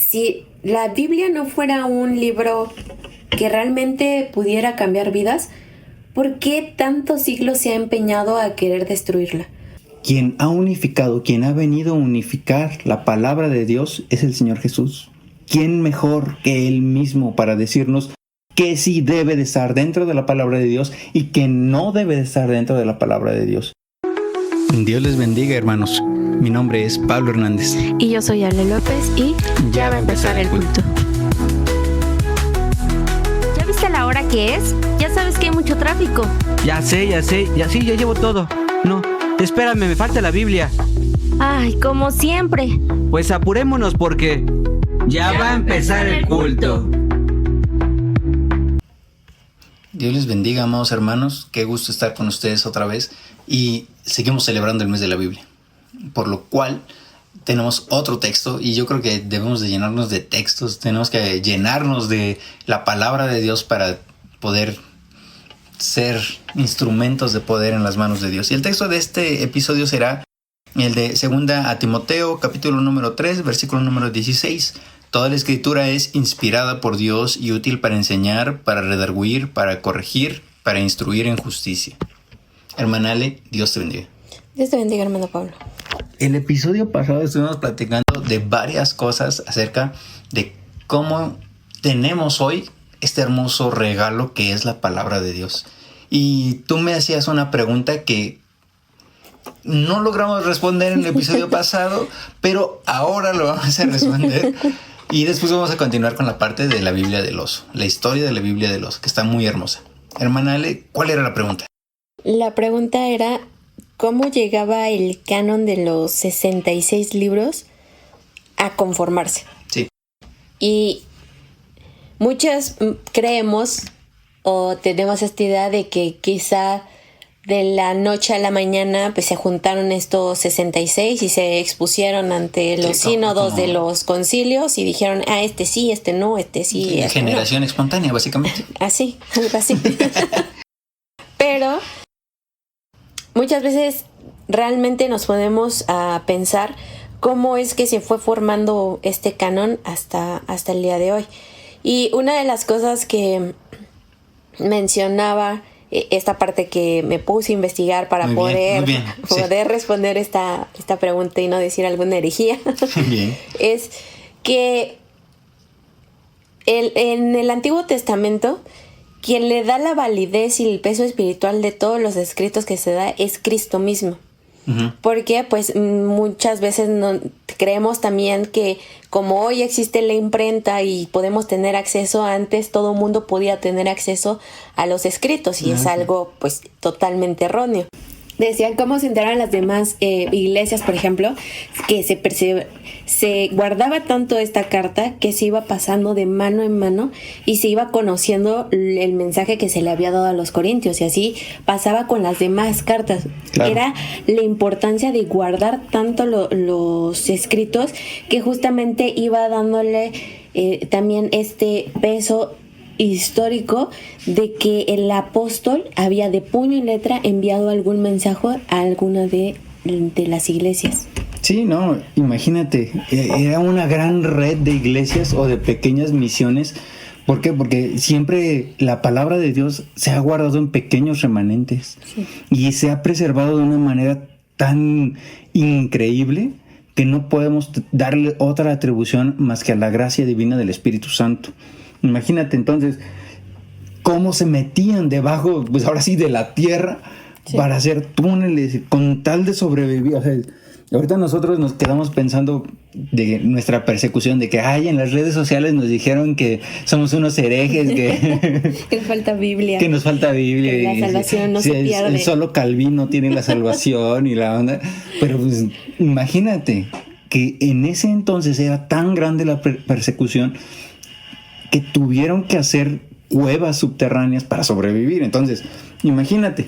si la Biblia no fuera un libro que realmente pudiera cambiar vidas, ¿por qué tantos siglos se ha empeñado a querer destruirla? Quien ha unificado, quien ha venido a unificar la palabra de Dios es el Señor Jesús. ¿Quién mejor que Él mismo para decirnos qué sí debe de estar dentro de la palabra de Dios y qué no debe de estar dentro de la palabra de Dios? Dios les bendiga, hermanos. Mi nombre es Pablo Hernández. Y yo soy Ale López y ya va a empezar el culto. ¿Ya viste la hora que es? Ya sabes que hay mucho tráfico. Ya sé, ya llevo todo. No, espérame, me falta la Biblia. Ay, como siempre. Pues apurémonos porque ya va a empezar el culto. Dios les bendiga, amados hermanos. Qué gusto estar con ustedes otra vez. Y seguimos celebrando el mes de la Biblia. Por lo cual tenemos otro texto y yo creo que debemos de llenarnos de textos. Tenemos que llenarnos de la palabra de Dios para poder ser instrumentos de poder en las manos de Dios. Y el texto de este episodio será el de 2 a Timoteo, capítulo número 3, versículo número 16. Toda la escritura es inspirada por Dios y útil para enseñar, para redarguir, para corregir, para instruir en justicia. Hermana Ale, Dios te bendiga. Dios te bendiga, hermano Pablo. El episodio pasado estuvimos platicando de varias cosas acerca de cómo tenemos hoy este hermoso regalo que es la palabra de Dios. Y tú me hacías una pregunta que no logramos responder en el episodio pasado, pero ahora lo vamos a responder. Y después vamos a continuar con la parte de la Biblia del oso, la historia de la Biblia del oso, que está muy hermosa. Hermana Ale, ¿cuál era la pregunta? La pregunta era, ¿cómo llegaba el canon de los 66 libros a conformarse? Sí. Y muchas creemos o tenemos esta idea de que quizá de la noche a la mañana pues se juntaron estos 66 y se expusieron ante los sínodos de los concilios y dijeron, este sí, este no, este sí, este generación espontánea, básicamente. Así, algo así. Pero muchas veces realmente nos ponemos a pensar cómo es que se fue formando este canon hasta el día de hoy. Y una de las cosas que mencionaba, esta parte que me puse a investigar para poder responder esta pregunta y no decir alguna herejía, bien, es que en el Antiguo Testamento quien le da la validez y el peso espiritual de todos los escritos que se da es Cristo mismo. Uh-huh. Porque pues muchas veces no, creemos también que como hoy existe la imprenta y podemos tener acceso, antes todo mundo podía tener acceso a los escritos y es algo pues totalmente erróneo. Decían cómo se enteraron las demás iglesias, por ejemplo, que se guardaba tanto esta carta que se iba pasando de mano en mano y se iba conociendo el mensaje que se le había dado a los corintios, y así pasaba con las demás cartas. Claro. Era la importancia de guardar tanto los escritos que justamente iba dándole también este peso histórico de que el apóstol había de puño y letra enviado algún mensaje a alguna de las iglesias. Sí, no, imagínate, era una gran red de iglesias o de pequeñas misiones. ¿Por qué? Porque siempre la palabra de Dios se ha guardado en pequeños remanentes, sí, y se ha preservado de una manera tan increíble que no podemos darle otra atribución más que a la gracia divina del Espíritu Santo. Imagínate entonces cómo se metían debajo, pues ahora sí, de la tierra, sí, para hacer túneles con tal de sobrevivir. O sea, ahorita nosotros nos quedamos pensando de nuestra persecución, de que en las redes sociales nos dijeron que somos unos herejes, que nos falta Biblia. Que nos falta Biblia. Que la salvación no se pierde. El solo Calvino tiene la salvación y la onda. Pero pues imagínate que en ese entonces era tan grande la persecución que tuvieron que hacer cuevas subterráneas para sobrevivir. Entonces, imagínate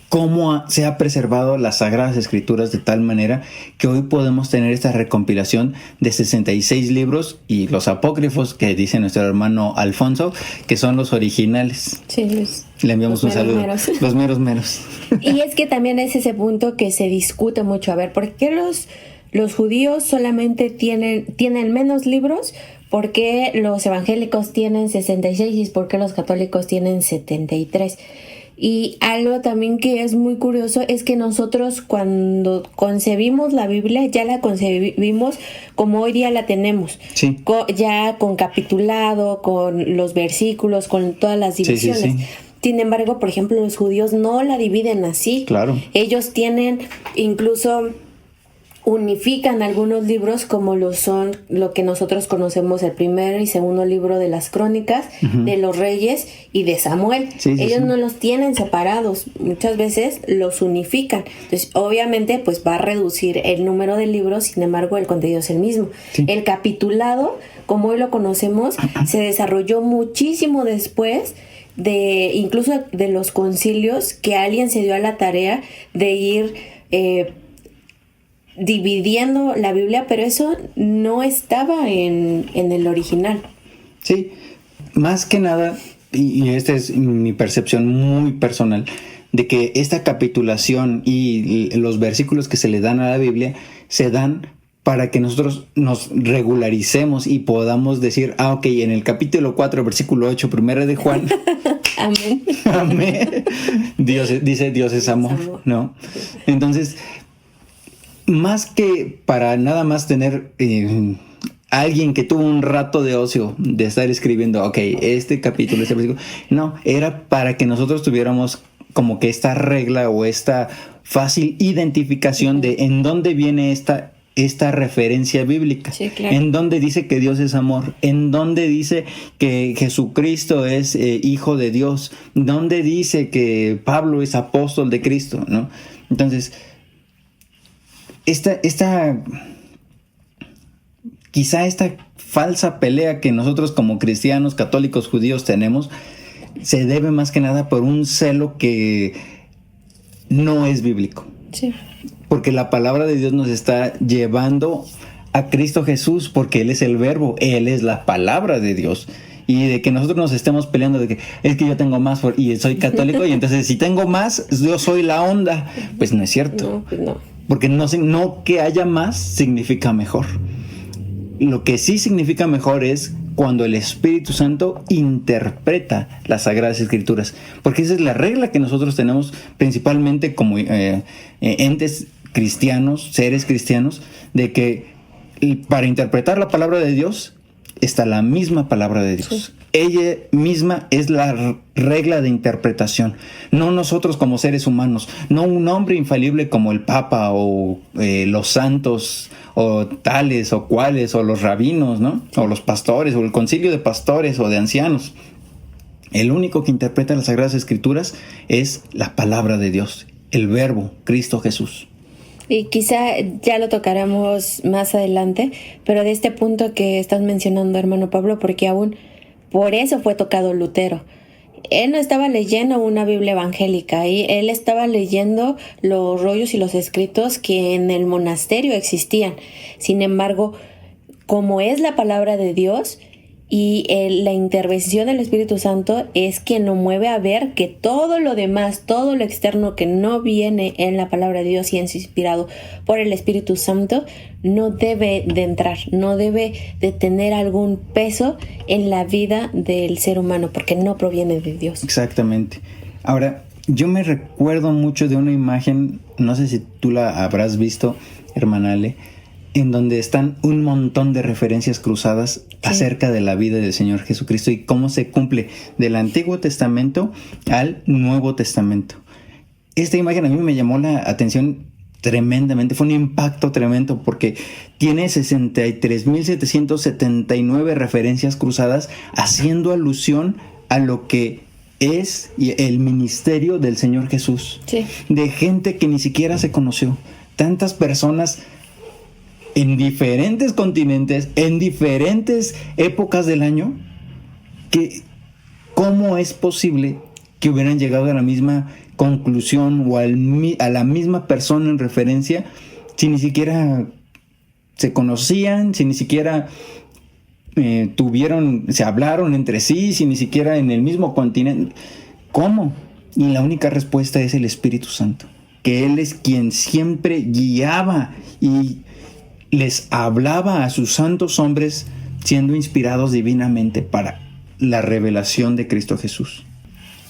cómo se ha preservado las Sagradas Escrituras de tal manera que hoy podemos tener esta recopilación de 66 libros y los apócrifos que dice nuestro hermano Alfonso, que son los originales. Sí, le enviamos un saludo. Los meros. Y es que también es ese punto que se discute mucho. A ver, ¿por qué los judíos solamente tienen menos libros, ¿por qué los evangélicos tienen 66 y por qué los católicos tienen 73? Y algo también que es muy curioso es que nosotros cuando concebimos la Biblia ya la concebimos como hoy día la tenemos, Sí. Ya con capitulado, con los versículos, con todas las divisiones. Sí. Sin embargo, por ejemplo, los judíos no la dividen así. Claro. Ellos tienen, incluso unifican algunos libros como lo son lo que nosotros conocemos, el primer y segundo libro de las crónicas, de los reyes y de Samuel. Ellos no los tienen separados, muchas veces los unifican. Entonces, obviamente, pues va a reducir el número de libros, sin embargo, el contenido es el mismo. Sí. El capitulado, como hoy lo conocemos, se desarrolló muchísimo después incluso de los concilios, que alguien se dio a la tarea de ir dividiendo la Biblia, pero eso no estaba en el original. Sí, más que nada, y esta es mi percepción muy personal, de que esta capitulación y los versículos que se le dan a la Biblia se dan para que nosotros nos regularicemos y podamos decir, ok, en el capítulo 4, versículo 8, primera de Juan. Amén. Amén. Dios es amor, ¿no? Entonces, más que para nada más tener alguien que tuvo un rato de ocio de estar escribiendo, ok, este capítulo, este versículo, no, era para que nosotros tuviéramos como que esta regla o esta fácil identificación de en dónde viene esta referencia bíblica. Sí, claro. En dónde dice que Dios es amor, en dónde dice que Jesucristo es hijo de Dios, dónde dice que Pablo es apóstol de Cristo, ¿no? Entonces, quizá esta falsa pelea que nosotros como cristianos, católicos, judíos tenemos, se debe más que nada por un celo que no es bíblico. Sí. Porque la palabra de Dios nos está llevando a Cristo Jesús, porque Él es el verbo, Él es la palabra de Dios. Y de que nosotros nos estemos peleando de que es que yo tengo más y soy católico y entonces si tengo más, yo soy la onda. Pues no es cierto. No, pues no. Porque no que haya más significa mejor. Lo que sí significa mejor es cuando el Espíritu Santo interpreta las Sagradas Escrituras. Porque esa es la regla que nosotros tenemos principalmente como entes cristianos, seres cristianos, de que para interpretar la palabra de Dios está la misma palabra de Dios. Sí. Ella misma es la regla de interpretación, no nosotros como seres humanos, no un hombre infalible como el Papa o los santos o tales o cuales o los rabinos, ¿no? O los pastores o el concilio de pastores o de ancianos. El único que interpreta las Sagradas Escrituras es la palabra de Dios, el Verbo, Cristo Jesús. Y quizá ya lo tocaremos más adelante, pero de este punto que estás mencionando, hermano Pablo, porque aún por eso fue tocado Lutero. Él no estaba leyendo una Biblia evangélica, y él estaba leyendo los rollos y los escritos que en el monasterio existían. Sin embargo, como es la palabra de Dios y la intervención del Espíritu Santo es quien lo mueve a ver que todo lo demás, todo lo externo que no viene en la palabra de Dios y es inspirado por el Espíritu Santo, no debe de entrar, no debe de tener algún peso en la vida del ser humano, porque no proviene de Dios. Exactamente. Ahora, yo me recuerdo mucho de una imagen, no sé si tú la habrás visto, hermana Ale, en donde están un montón de referencias cruzadas acerca de la vida del Señor Jesucristo y cómo se cumple del Antiguo Testamento al Nuevo Testamento. Esta imagen a mí me llamó la atención tremendamente, fue un impacto tremendo porque tiene 63,779 referencias cruzadas haciendo alusión a lo que es el ministerio del Señor Jesús. Sí. De gente que ni siquiera se conoció. Tantas personas en diferentes continentes, en diferentes épocas del año, que ¿cómo es posible que hubieran llegado a la misma conclusión o a la misma persona en referencia si ni siquiera se conocían, si ni siquiera se hablaron entre sí, si ni siquiera en el mismo continente? ¿Cómo? Y la única respuesta es el Espíritu Santo, que Él es quien siempre guiaba y les hablaba a sus santos hombres siendo inspirados divinamente para la revelación de Cristo Jesús.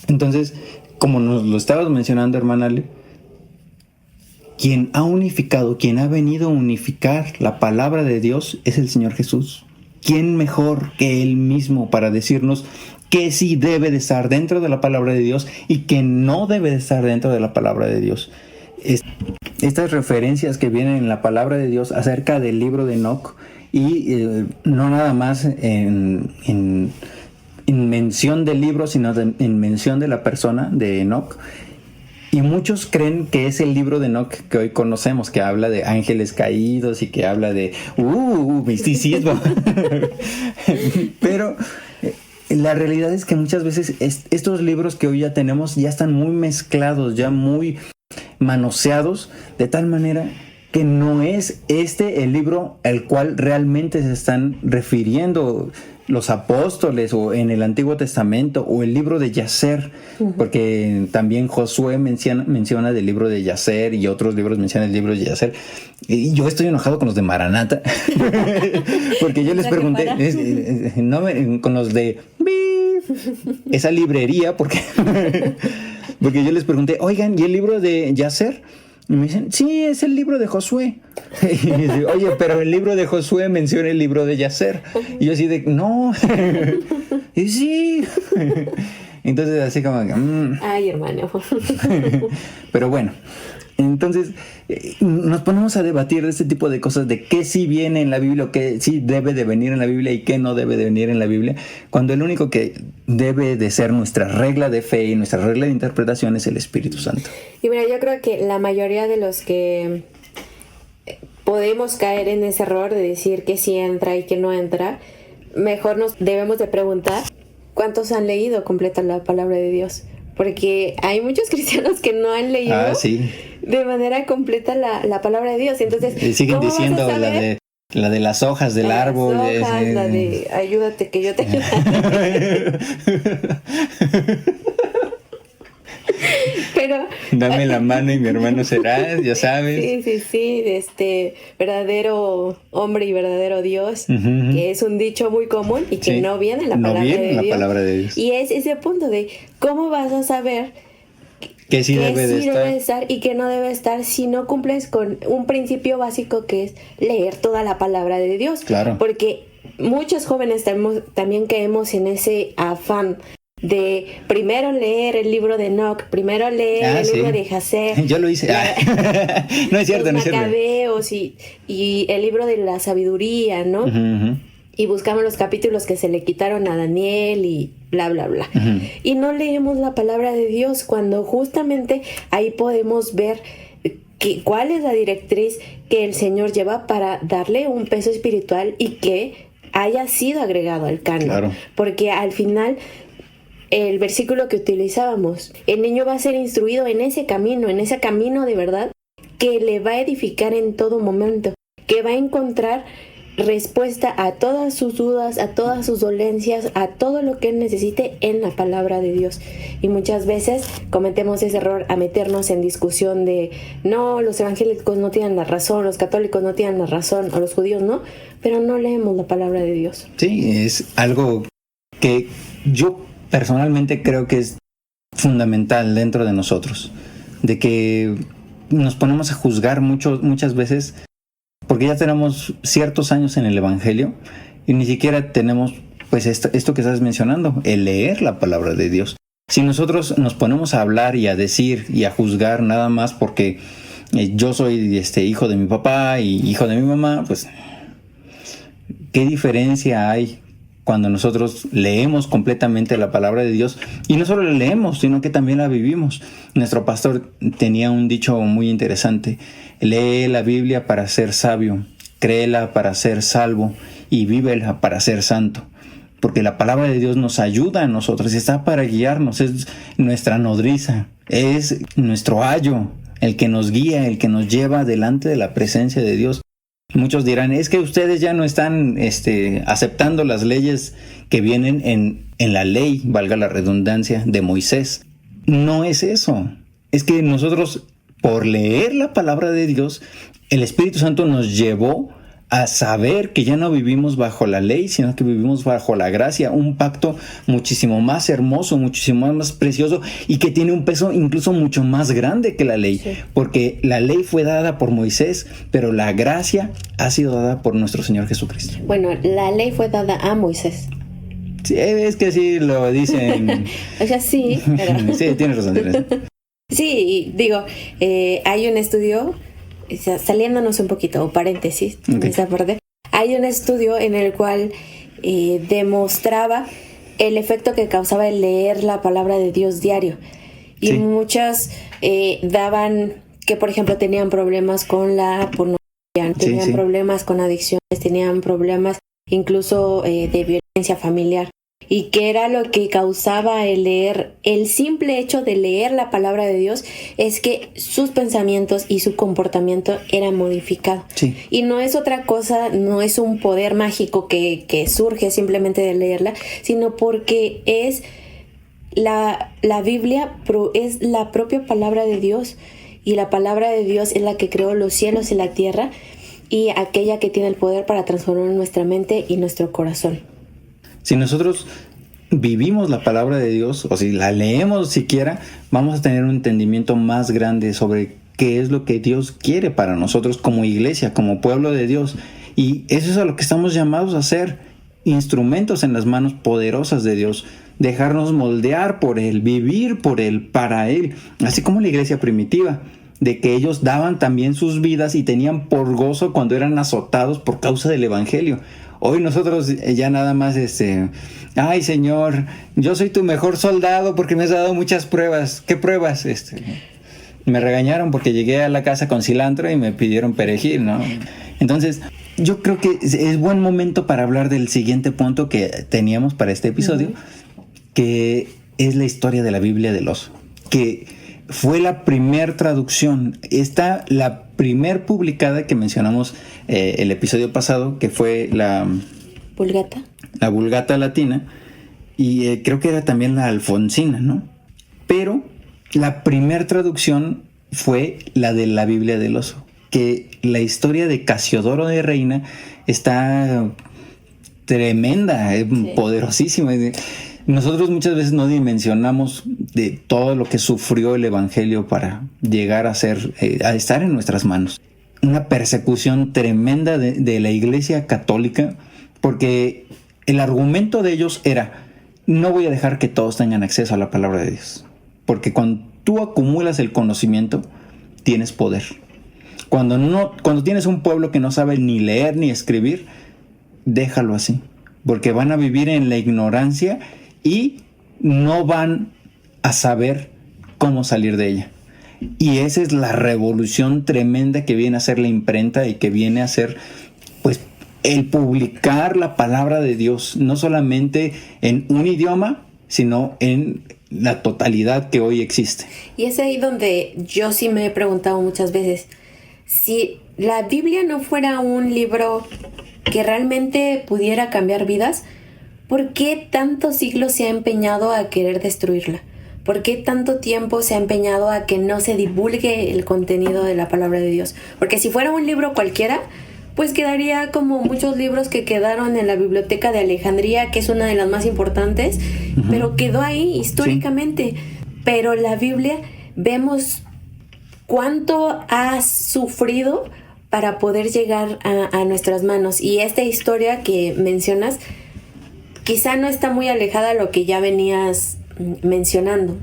Entonces, como nos lo estabas mencionando, hermana Ale, quien ha unificado, quien ha venido a unificar la palabra de Dios es el Señor Jesús. ¿Quién mejor que Él mismo para decirnos qué sí debe de estar dentro de la palabra de Dios y qué no debe de estar dentro de la palabra de Dios? Estas referencias que vienen en la palabra de Dios acerca del libro de Enoc, y no nada más en mención del libro, sino en mención de la persona de Enoc. Y muchos creen que es el libro de Enoc que hoy conocemos, que habla de ángeles caídos y que habla de misticismo. Pero la realidad es que muchas veces estos libros que hoy ya tenemos ya están muy mezclados, ya muy manoseados, de tal manera que no es el libro al cual realmente se están refiriendo los apóstoles o en el Antiguo Testamento, o el libro de Yacer, porque también Josué menciona del libro de Yacer y otros libros mencionan el libro de Yacer. Y yo estoy enojado con los de Maranata porque yo les pregunté con los de esa librería, porque yo les pregunté, oigan, ¿y el libro de Yacer? Y me dicen, sí, es el libro de Josué. Y me dicen, oye, pero el libro de Josué menciona el libro de Yacer. Y yo así de, no. Y sí. Entonces así como Ay, hermano. Pero bueno, entonces nos ponemos a debatir de este tipo de cosas, de qué sí viene en la Biblia, o qué sí debe de venir en la Biblia y qué no debe de venir en la Biblia, cuando el único que debe de ser nuestra regla de fe y nuestra regla de interpretación es el Espíritu Santo. Y mira, yo creo que la mayoría de los que podemos caer en ese error de decir que sí entra y que no entra, mejor nos debemos de preguntar cuántos han leído completa la palabra de Dios. Porque hay muchos cristianos que no han leído de manera completa la palabra de Dios. Entonces, siguen diciendo la de las hojas del árbol. La de ayúdate que yo te ayude. Pero dame la mano y mi hermano será, ya sabes. Sí, verdadero hombre y verdadero Dios, que es un dicho muy común y que no viene en la palabra de Dios. Y es ese punto de cómo vas a saber que sí debe estar y que no debe estar si no cumples con un principio básico, que es leer toda la palabra de Dios. Claro. Porque muchos jóvenes también caemos en ese afán de primero leer el libro de Enoc, primero leer el libro de Yacer. Yo lo hice. No es cierto, los Macabeos y el libro de la sabiduría, ¿no? Y buscamos los capítulos que se le quitaron a Daniel y bla, bla, bla. Y no leemos la palabra de Dios, cuando justamente ahí podemos ver cuál es la directriz que el Señor lleva para darle un peso espiritual y que haya sido agregado al canon. Claro. Porque al final, el versículo que utilizábamos, el niño va a ser instruido en ese camino de verdad, que le va a edificar en todo momento, que va a encontrar respuesta a todas sus dudas, a todas sus dolencias, a todo lo que él necesite en la palabra de Dios. Y muchas veces cometemos ese error a meternos en discusión de no, los evangélicos no tienen la razón, los católicos no tienen la razón, o los judíos no, pero no leemos la palabra de Dios. Sí, es algo que yo personalmente creo que es fundamental dentro de nosotros, de que nos ponemos a juzgar muchas veces porque ya tenemos ciertos años en el Evangelio y ni siquiera tenemos pues esto que estás mencionando, el leer la palabra de Dios. Si nosotros nos ponemos a hablar y a decir y a juzgar nada más porque yo soy hijo de mi papá y hijo de mi mamá, pues ¿qué diferencia hay cuando nosotros leemos completamente la palabra de Dios? Y no solo la leemos, sino que también la vivimos. Nuestro pastor tenía un dicho muy interesante: lee la Biblia para ser sabio, créela para ser salvo y vívela para ser santo. Porque la palabra de Dios nos ayuda a nosotros, está para guiarnos, es nuestra nodriza, es nuestro ayo, el que nos guía, el que nos lleva delante de la presencia de Dios. Muchos dirán, es que ustedes ya no están aceptando las leyes que vienen en la ley, valga la redundancia, de Moisés. No es eso. Es que nosotros, por leer la palabra de Dios, el Espíritu Santo nos llevó a saber que ya no vivimos bajo la ley, sino que vivimos bajo la gracia, un pacto muchísimo más hermoso, muchísimo más precioso y que tiene un peso incluso mucho más grande que la ley, sí. Porque la ley fue dada por Moisés, pero la gracia ha sido dada por nuestro Señor Jesucristo. Bueno, la ley fue dada a Moisés. Sí, es que sí lo dicen. O sea, sí, pero... Sí, tienes razón. Sí, digo, hay un estudio, saliéndonos un poquito, o paréntesis, en esa parte, hay un estudio en el cual demostraba el efecto que causaba el leer la palabra de Dios diario. Y muchas daban que, por ejemplo, tenían problemas con la pornografía, tenían problemas con adicciones, tenían problemas incluso de violencia familiar. Y que era lo que causaba el leer, el simple hecho de leer la palabra de Dios, es que sus pensamientos y su comportamiento era modificado. Sí. Y no es otra cosa, no es un poder mágico que surge simplemente de leerla, sino porque es la Biblia, es la propia palabra de Dios. Y la palabra de Dios es la que creó los cielos y la tierra, y aquella que tiene el poder para transformar nuestra mente y nuestro corazón. Si nosotros vivimos la palabra de Dios, o si la leemos siquiera, vamos a tener un entendimiento más grande sobre qué es lo que Dios quiere para nosotros como iglesia, como pueblo de Dios. Y eso es a lo que estamos llamados a hacer, instrumentos en las manos poderosas de Dios, dejarnos moldear por Él, vivir por Él, para Él, así como la iglesia primitiva, de que ellos daban también sus vidas y tenían por gozo cuando eran azotados por causa del evangelio. Hoy nosotros ya nada más ay Señor, yo soy tu mejor soldado porque me has dado muchas pruebas. ¿Qué pruebas? Me regañaron porque llegué a la casa con cilantro y me pidieron perejil, ¿no? Entonces, yo creo que es buen momento para hablar del siguiente punto que teníamos para este episodio, que es la historia de la Biblia del oso, que fue la primer traducción. Está la primer publicada que mencionamos el episodio pasado, que fue la Vulgata. La Vulgata latina, y creo que era también la Alfonsina, ¿no? Pero la primer traducción fue la de la Biblia del oso, que la historia de Casiodoro de Reina está tremenda, poderosísima. Nosotros muchas veces no dimensionamos de todo lo que sufrió el evangelio para llegar a ser, a estar en nuestras manos. Una persecución tremenda de la iglesia católica, porque el argumento de ellos era: no voy a dejar que todos tengan acceso a la palabra de Dios, porque cuando tú acumulas el conocimiento, tienes poder. Cuando tienes un pueblo que no sabe ni leer ni escribir, déjalo así, porque van a vivir en la ignorancia y no van a saber cómo salir de ella. Y esa es la revolución tremenda que viene a hacer la imprenta y que viene a hacer, pues, el publicar la palabra de Dios, no solamente en un idioma, sino en la totalidad que hoy existe. Y es ahí donde yo sí me he preguntado muchas veces, si la Biblia no fuera un libro que realmente pudiera cambiar vidas, ¿por qué tantos siglos se ha empeñado a querer destruirla? ¿Por qué tanto tiempo se ha empeñado a que no se divulgue el contenido de la palabra de Dios? Porque si fuera un libro cualquiera, pues quedaría como muchos libros que quedaron en la biblioteca de Alejandría, que es una de las más importantes, pero quedó ahí históricamente. Sí. Pero la Biblia, vemos cuánto ha sufrido para poder llegar a nuestras manos. Y esta historia que mencionas quizá no está muy alejada de lo que ya venías mencionando,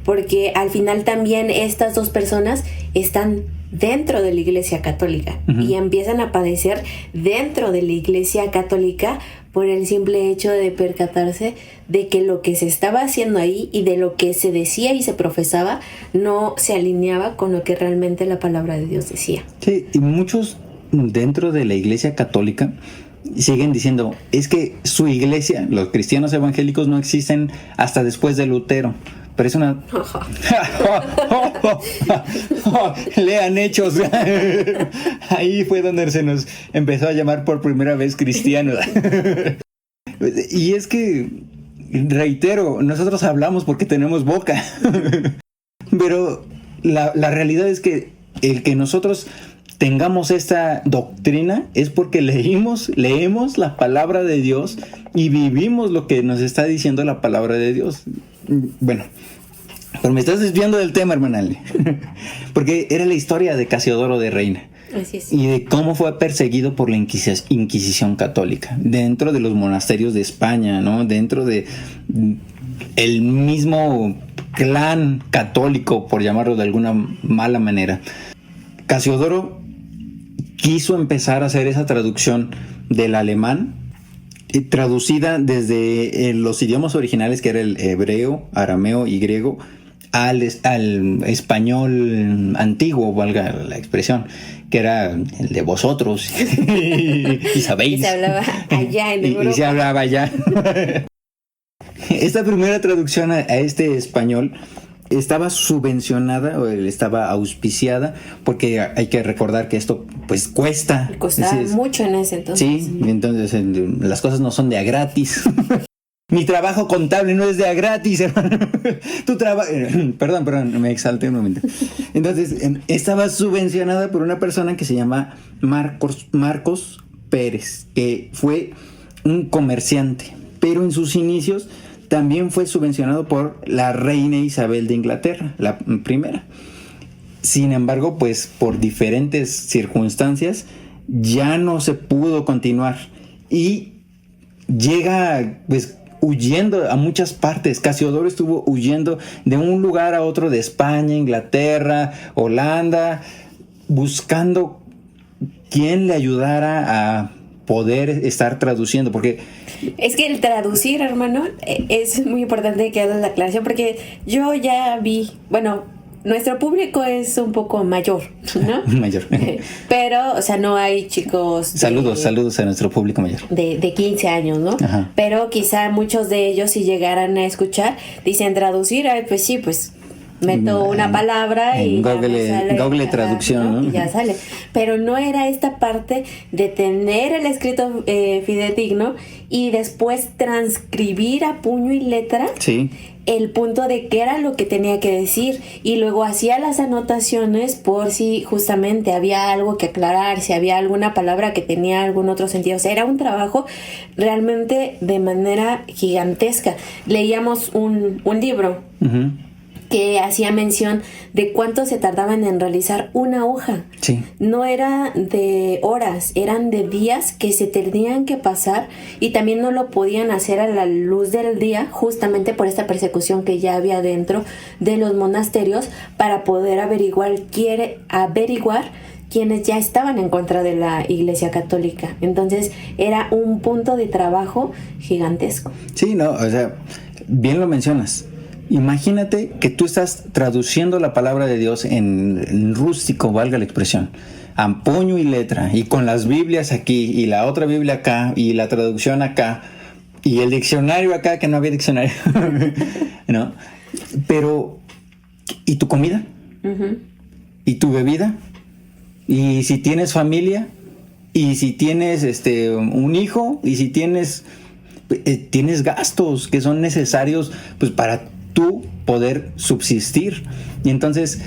porque al final también estas dos personas están dentro de la Iglesia Católica y empiezan a padecer dentro de la Iglesia Católica por el simple hecho de percatarse de que lo que se estaba haciendo ahí y de lo que se decía y se profesaba no se alineaba con lo que realmente la palabra de Dios decía. Sí, y muchos dentro de la Iglesia Católica siguen diciendo, es que su iglesia, los cristianos evangélicos, no existen hasta después de Lutero. Pero es una... Lean Hechos. Ahí fue donde se nos empezó a llamar por primera vez cristianos. Y es que, reitero, nosotros hablamos porque tenemos boca. Pero la realidad es que el que nosotros tengamos esta doctrina es porque leemos la palabra de Dios y vivimos lo que nos está diciendo la palabra de Dios. Bueno, pero me estás desviando del tema, hermana Ale. Porque era la historia de Casiodoro de Reina. Así es. Y de cómo fue perseguido por la Inquisición católica dentro de los monasterios de España, ¿no? Dentro de el mismo clan católico, por llamarlo de alguna mala manera. Casiodoro quiso empezar a hacer esa traducción del alemán, traducida desde los idiomas originales, que era el hebreo, arameo y griego, al español antiguo, valga la expresión, que era el de vosotros y sabéis. Y se hablaba allá en Europa. Y se hablaba allá. Esta primera traducción a este español estaba subvencionada o estaba auspiciada, porque hay que recordar que esto pues cuesta. Costaba mucho en ese entonces. Sí, entonces las cosas no son de a gratis. Mi trabajo contable no es de a gratis, hermano. Tu trabajo... Perdón, me exalté un momento. Entonces, estaba subvencionada por una persona que se llama Marcos Pérez, que fue un comerciante, pero en sus inicios también fue subvencionado por la reina Isabel de Inglaterra, la primera. Sin embargo, pues por diferentes circunstancias ya no se pudo continuar y llega pues huyendo a muchas partes. Casiodoro estuvo huyendo de un lugar a otro de España, Inglaterra, Holanda, buscando quién le ayudara a poder estar traduciendo, porque es que el traducir, hermano, es muy importante que hagas la aclaración, porque yo ya vi, bueno, nuestro público es un poco mayor, ¿no? Mayor. Pero, o sea, no hay chicos... Saludos a nuestro público mayor. De 15 años, ¿no? Ajá. Pero quizá muchos de ellos, si llegaran a escuchar, dicen traducir, ay, pues sí, pues meto una palabra y Google traducción, ¿no? Y ya sale. Pero no era esta parte de tener el escrito fidedigno y después transcribir a puño y letra. Sí. El punto de qué era lo que tenía que decir, y luego hacía las anotaciones por si justamente había algo que aclarar, si había alguna palabra que tenía algún otro sentido. O sea, era un trabajo realmente de manera gigantesca. Leíamos un libro que hacía mención de cuánto se tardaban en realizar una hoja. Sí. No era de horas, eran de días que se tenían que pasar, y también no lo podían hacer a la luz del día, justamente por esta persecución que ya había dentro de los monasterios, para poder averiguar quienes ya estaban en contra de la Iglesia Católica. Entonces era un punto de trabajo gigantesco. Sí, no, o sea, bien lo mencionas. Imagínate que tú estás traduciendo la palabra de Dios en rústico, valga la expresión, a puño y letra, y con las Biblias aquí, y la otra Biblia acá, y la traducción acá, y el diccionario acá, que no había diccionario, ¿no? Pero, ¿y tu comida? ¿Y tu bebida? ¿Y si tienes familia? ¿Y si tienes un hijo? ¿Y si tienes gastos que son necesarios pues para tú poder subsistir? Y entonces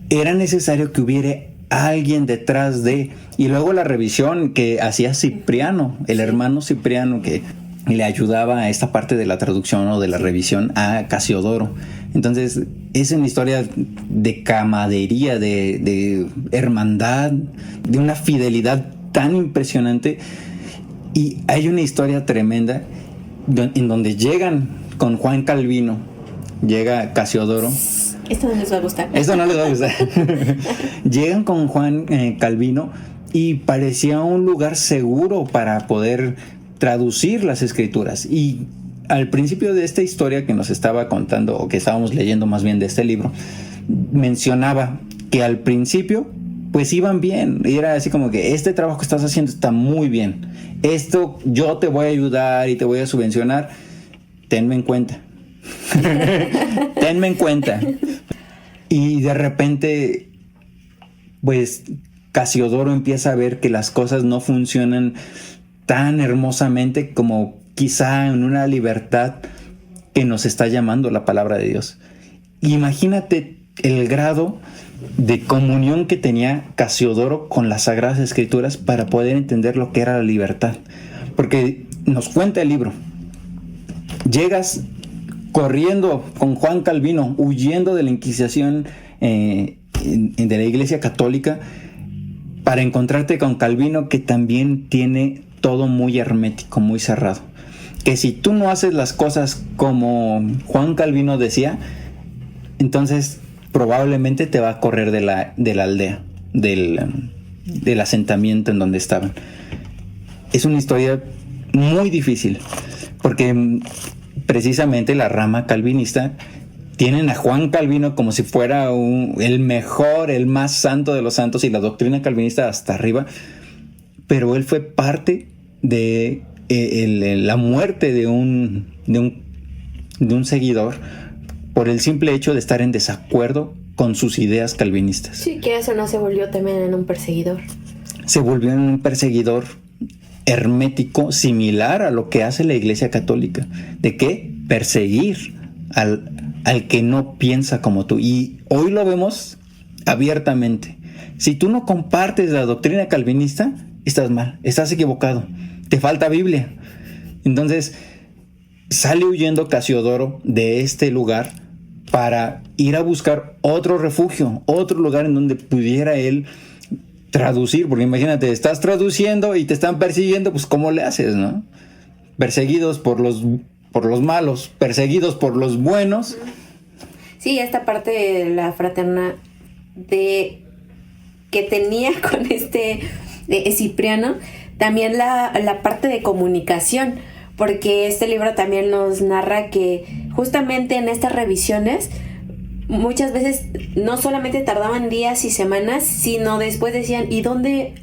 era necesario que hubiera alguien detrás de, y luego la revisión que hacía Cipriano, el hermano Cipriano, que le ayudaba a esta parte de la traducción o de la revisión a Casiodoro. Entonces es una historia de camaradería, de hermandad, de una fidelidad tan impresionante. Y hay una historia tremenda en donde llegan con Juan Calvino, llega Casiodoro. Esto no les va a gustar. Esto no les va a gustar. Llegan con Juan Calvino y parecía un lugar seguro para poder traducir las escrituras. Y al principio de esta historia que nos estaba contando, o que estábamos leyendo más bien de este libro, mencionaba que al principio pues iban bien, y era así como que este trabajo que estás haciendo está muy bien, esto yo te voy a ayudar y te voy a subvencionar, tenme en cuenta. Tenme en cuenta. Y de repente pues Casiodoro empieza a ver que las cosas no funcionan tan hermosamente como quizá en una libertad que nos está llamando la palabra de Dios. Imagínate el grado de comunión que tenía Casiodoro con las Sagradas Escrituras para poder entender lo que era la libertad. Porque nos cuenta el libro, llegas corriendo con Juan Calvino, huyendo de la Inquisición de la Iglesia Católica, para encontrarte con Calvino, que también tiene todo muy hermético, muy cerrado. Que si tú no haces las cosas como Juan Calvino decía, entonces probablemente te va a correr de la aldea, del asentamiento en donde estaban. Es una historia muy difícil, porque precisamente la rama calvinista tienen a Juan Calvino como si fuera el mejor, el más santo de los santos, y la doctrina calvinista hasta arriba, pero él fue parte de la muerte de un seguidor por el simple hecho de estar en desacuerdo con sus ideas calvinistas. Sí, que eso no se volvió también en un perseguidor. Se volvió en un perseguidor hermético, similar a lo que hace la Iglesia Católica. ¿De qué? Perseguir al que no piensa como tú. Y hoy lo vemos abiertamente. Si tú no compartes la doctrina calvinista, estás mal, estás equivocado, te falta Biblia. Entonces sale huyendo Casiodoro de este lugar para ir a buscar otro refugio, otro lugar en donde pudiera él traducir, porque imagínate, estás traduciendo y te están persiguiendo, pues ¿cómo le haces, no? Perseguidos por los malos, perseguidos por los buenos. Sí, esta parte de la fraterna que tenía con Cipriano, también la parte de comunicación, porque este libro también nos narra que justamente en estas revisiones muchas veces no solamente tardaban días y semanas, sino después decían, ¿y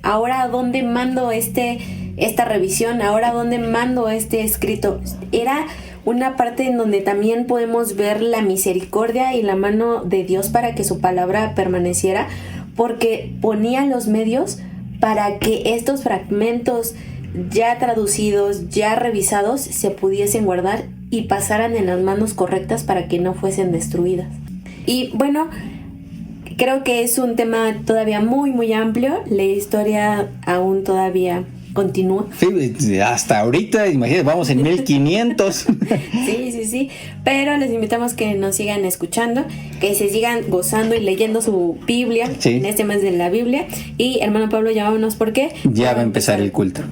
ahora dónde mando esta revisión? ¿Ahora dónde mando este escrito? Era una parte en donde también podemos ver la misericordia y la mano de Dios para que su palabra permaneciera, porque ponía los medios para que estos fragmentos ya traducidos, ya revisados, se pudiesen guardar y pasaran en las manos correctas para que no fuesen destruidas. Y bueno, creo que es un tema todavía muy, muy amplio. La historia aún todavía continúa. Sí, hasta ahorita, imagínate, vamos en 1500. Sí. Pero les invitamos que nos sigan escuchando, que se sigan gozando y leyendo su Biblia, sí, en este mes de la Biblia. Y hermano Pablo, ya vámonos porque ya va a empezar el culto.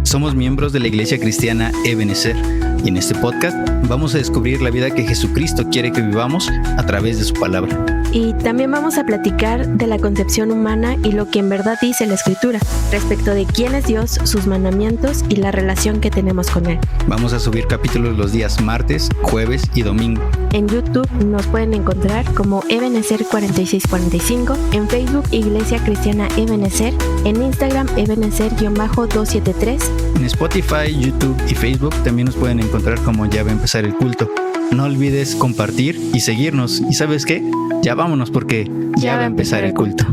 Somos miembros de la Iglesia Cristiana Ebenezer, y en este podcast vamos a descubrir la vida que Jesucristo quiere que vivamos a través de su palabra. Y también vamos a platicar de la concepción humana y lo que en verdad dice la Escritura respecto de quién es Dios, sus mandamientos y la relación que tenemos con Él. Vamos a subir capítulos los días martes, jueves y domingo. En YouTube nos pueden encontrar como Ebenezer 4645, en Facebook Iglesia Cristiana Ebenezer, en Instagram Ebenezer-273. En Spotify, YouTube y Facebook también nos pueden encontrar como Ya va a empezar el culto. No olvides compartir y seguirnos. ¿Y sabes qué? Ya vámonos porque ya va a empezar el culto.